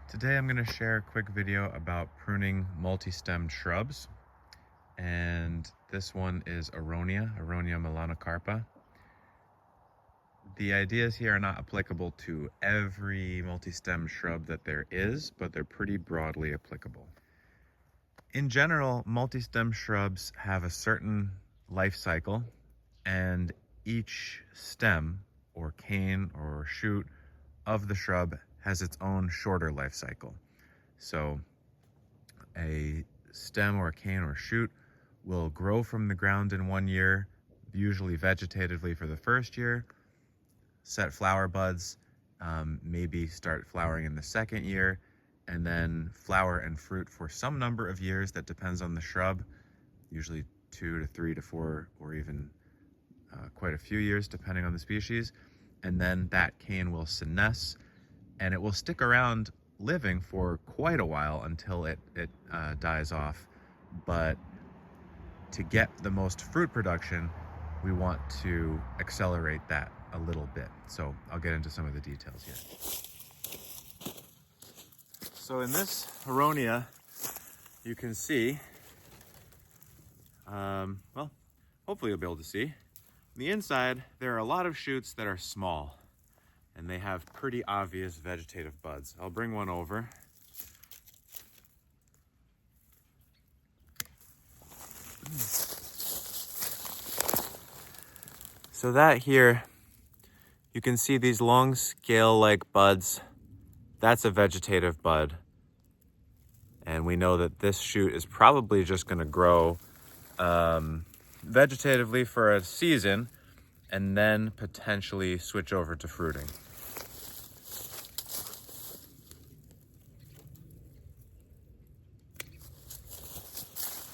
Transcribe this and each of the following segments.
Today I'm going to share a quick video about pruning multi-stemmed shrubs, and this one is Aronia melanocarpa. The ideas here are not applicable to every multi-stem shrub that there is, but they're pretty broadly applicable. In general, multi-stem shrubs have a certain life cycle, and each stem or cane or shoot of the shrub has its own shorter life cycle. So a stem or a cane or shoot will grow from the ground in 1 year, usually vegetatively for the first year, set flower buds, maybe start flowering in the second year, and then flower and fruit for some number of years. That depends on the shrub, usually 2 to 3 to 4 or even quite a few years depending on the species. And then that cane will senesce, and it will stick around living for quite a while until it dies off. But to get the most fruit production, we want to accelerate that a little bit. So I'll get into some of the details here. So in this Aronia, you can see, well, hopefully you'll be able to see, on the inside, there are a lot of shoots that are small, and they have pretty obvious vegetative buds. I'll bring one over. So that here, you can see these long scale-like buds. That's a vegetative bud. And we know that this shoot is probably just gonna grow vegetatively for a season and then potentially switch over to fruiting.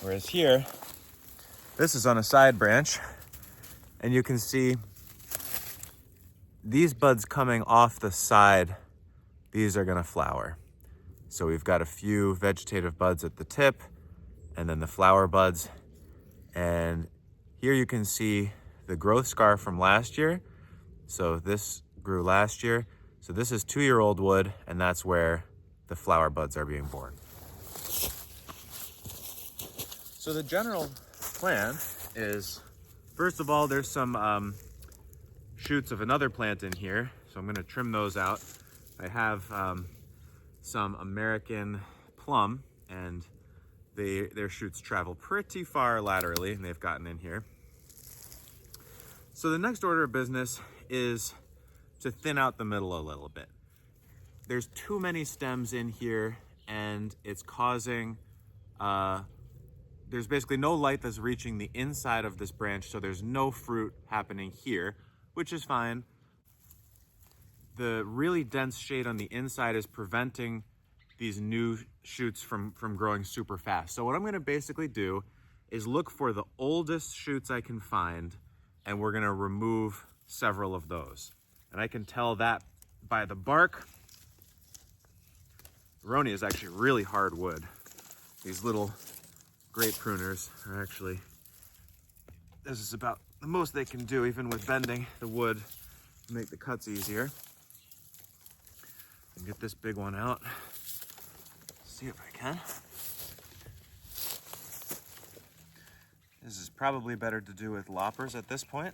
Whereas here, this is on a side branch, and you can see these buds coming off the side, these are gonna flower. So we've got a few vegetative buds at the tip, and then the flower buds. And here you can see the growth scar from last year. So this grew last year. So this is 2-year-old wood, and that's where the flower buds are being born. So the general plan is, first of all, there's some shoots of another plant in here. So I'm gonna trim those out. I have some American plum, and their shoots travel pretty far laterally, and they've gotten in here. So the next order of business is to thin out the middle a little bit. There's too many stems in here, and it's causing, there's basically no light that's reaching the inside of this branch, so there's no fruit happening here, which is fine. The really dense shade on the inside is preventing these new shoots from growing super fast. So what I'm gonna basically do is look for the oldest shoots I can find, and we're gonna remove several of those. And I can tell that by the bark. Aronia is actually really hard wood. These little grape pruners are actually, this is about the most they can do, even with bending the wood to make the cuts easier. And get this big one out. See if I can. This is probably better to do with loppers at this point,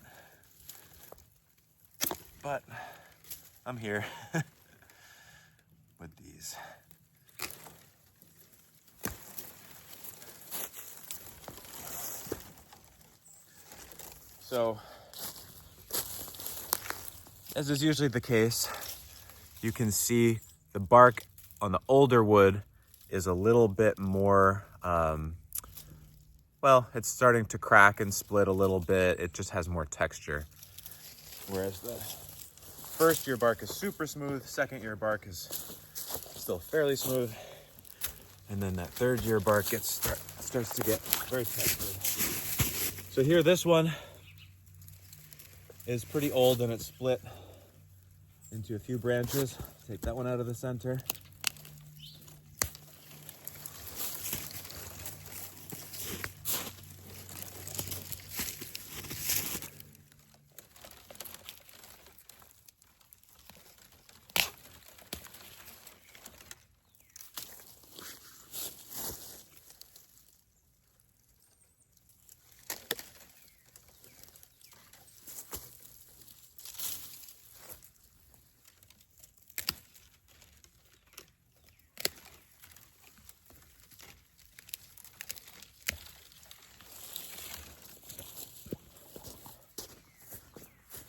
but I'm here with these. So, as is usually the case, you can see the bark on the older wood is a little bit more, well, it's starting to crack and split a little bit. It just has more texture. Whereas the first year bark is super smooth, second year bark is still fairly smooth, and then that third year bark starts to get very textured. So here, this one is pretty old, and it's split into a few branches. Take that one out of the center.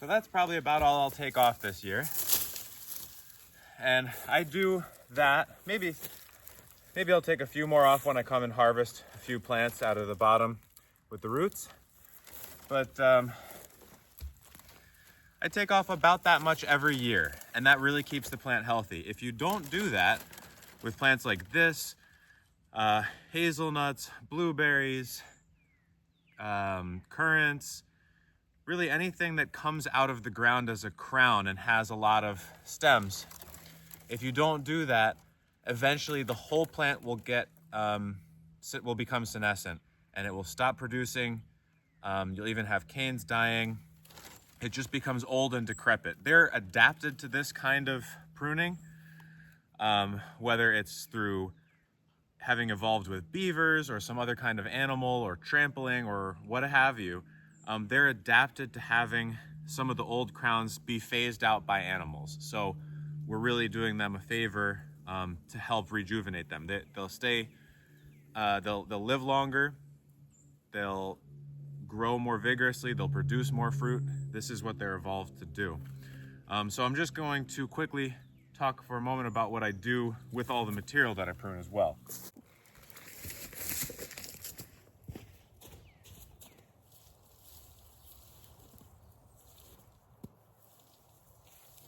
So that's probably about all I'll take off this year. And I do that, maybe I'll take a few more off when I come and harvest a few plants out of the bottom with the roots. But I take off about that much every year, and that really keeps the plant healthy. If you don't do that with plants like this, hazelnuts, blueberries, currants, really anything that comes out of the ground as a crown and has a lot of stems, if you don't do that, eventually the whole plant will become senescent, and it will stop producing. You'll even have canes dying. It just becomes old and decrepit. They're adapted to this kind of pruning, whether it's through having evolved with beavers or some other kind of animal or trampling or what have you. They're adapted to having some of the old crowns be phased out by animals. So we're really doing them a favor to help rejuvenate them. They'll stay, they'll live longer, they'll grow more vigorously, they'll produce more fruit. This is what they're evolved to do. So I'm just going to quickly talk for a moment about what I do with all the material that I prune as well.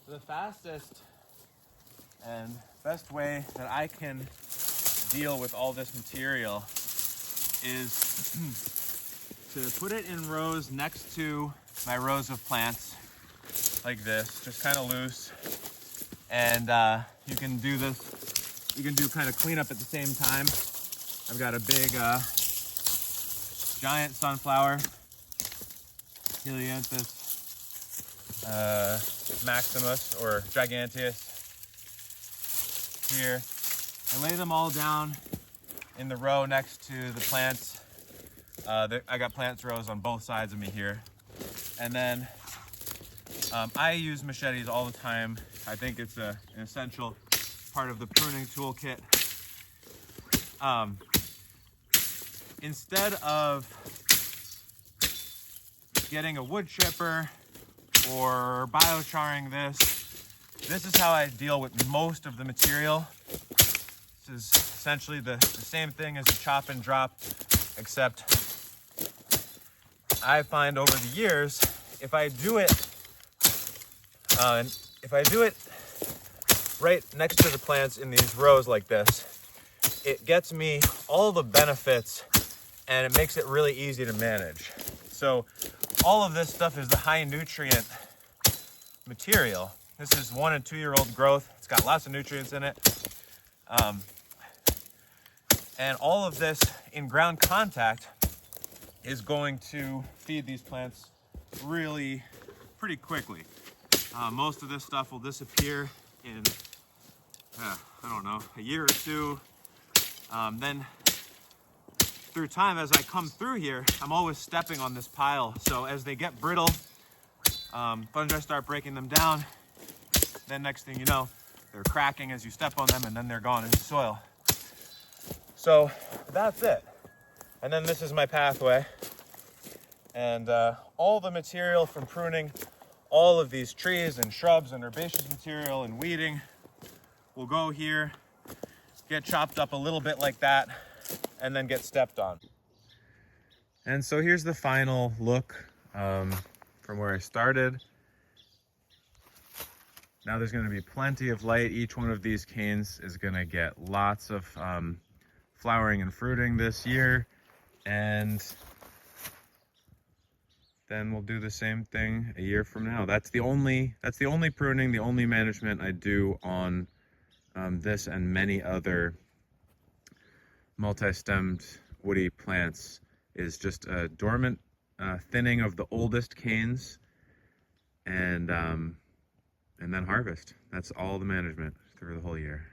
The fastest and best way that I can deal with all this material is to put it in rows next to my rows of plants like this, just kind of loose. And you can do this, you can do kind of cleanup at the same time. I've got a big giant sunflower, Helianthus maximus or giganteus here. I lay them all down in the row next to the plants. I got plants rows on both sides of me here. And then I use machetes all the time. I think it's an essential part of the pruning toolkit. Instead of getting a wood chipper or biocharing this is how I deal with most of the material. This is essentially the same thing as a chop and drop, except I find over the years, if I do it right next to the plants in these rows like this, it gets me all the benefits and it makes it really easy to manage. So all of this stuff is the high nutrient material. This is 1 and 2 year old growth. It's got lots of nutrients in it. And all of this in ground contact is going to feed these plants really pretty quickly. Most of this stuff will disappear in, I don't know, a year or two. Then through time, as I come through here, I'm always stepping on this pile. So as they get brittle, fungi start breaking them down. Then next thing you know, they're cracking as you step on them, and then they're gone into soil. So that's it. And then this is my pathway. And all the material from pruning all of these trees and shrubs and herbaceous material and weeding will go here, get chopped up a little bit like that, and then get stepped on. And so here's the final look from where I started. Now there's going to be plenty of light. Each one of these canes is going to get lots of flowering and fruiting this year, and then we'll do the same thing a year from now. That's the only pruning, the only management I do on this and many other multi-stemmed woody plants, is just a dormant thinning of the oldest canes, and then harvest. That's all the management through the whole year.